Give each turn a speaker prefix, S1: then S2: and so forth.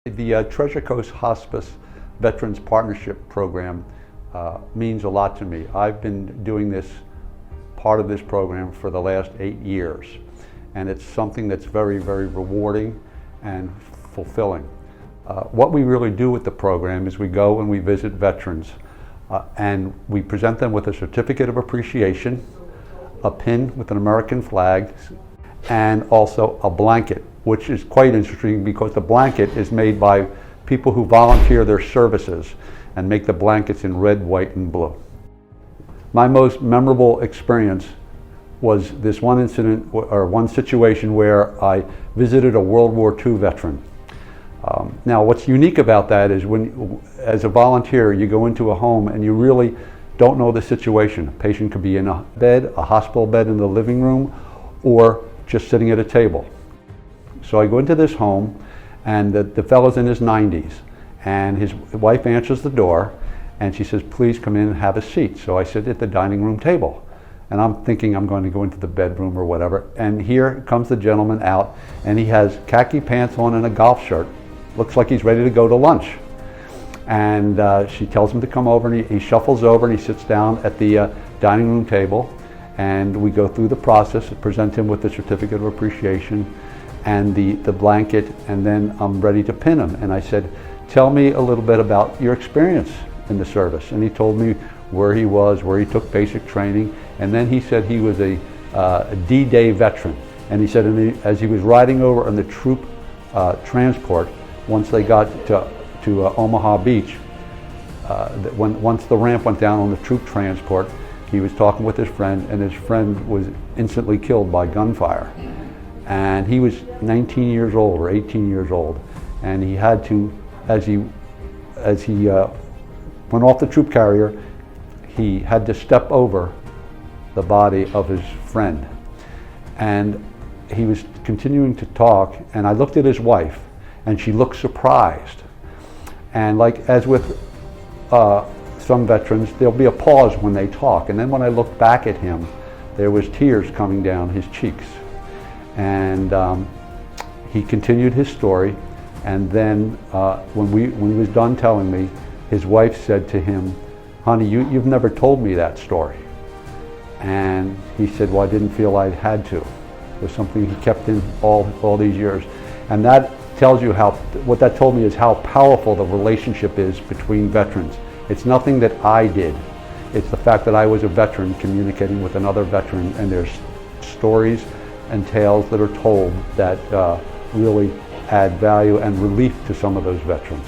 S1: The Treasure Coast Hospice Veterans Partnership Program means a lot to me. I've been doing this part of this program for the last 8 years, and it's something that's very, very rewarding and fulfilling. What we really do with the program is we go and we visit veterans and we present them with a certificate of appreciation, a pin with an American flag, and also a blanket, which is quite interesting because the blanket is made by people who volunteer their services and make the blankets in red, white, and blue. My most memorable experience was this one incident or one situation where I visited a World War II veteran. Now, what's unique about that is when, as a volunteer, you go into a home and you really don't know the situation. A patient could be in a bed, a hospital bed in the living room, or just sitting at a table. So I go into this home, and the fellow's in his 90s, and his wife answers the door, and she says, "Please come in and have a seat." So I sit at the dining room table, and I'm thinking I'm going to go into the bedroom or whatever, and here comes the gentleman out, and he has khaki pants on and a golf shirt. Looks like he's ready to go to lunch. And she tells him to come over, and he shuffles over and he sits down at the dining room table, and we go through the process and present him with the certificate of appreciation and the blanket, and then I'm ready to pin him. And I said, "Tell me a little bit about your experience in the service." And he told me where he was, where he took basic training, and then he said he was a D-Day veteran. And he said as he was riding over on the troop transport, once they got to Omaha Beach, once the ramp went down on the troop transport, he was talking with his friend, and his friend was instantly killed by gunfire. And he was 19 years old or 18 years old, and he had to, as he went off the troop carrier, he had to step over the body of his friend. And he was continuing to talk, and I looked at his wife, and she looked surprised. And like as with some veterans, there'll be a pause when they talk, and then when I looked back at him, there was tears coming down his cheeks. And he continued his story, and then when he was done telling me, his wife said to him, "Honey, you've never told me that story." And he said, "Well, I didn't feel I had to." It was something he kept in all these years. And that tells you what that told me is how powerful the relationship is between veterans. It's nothing that I did. It's the fact that I was a veteran communicating with another veteran, and there's stories and tales that are told that really add value and relief to some of those veterans.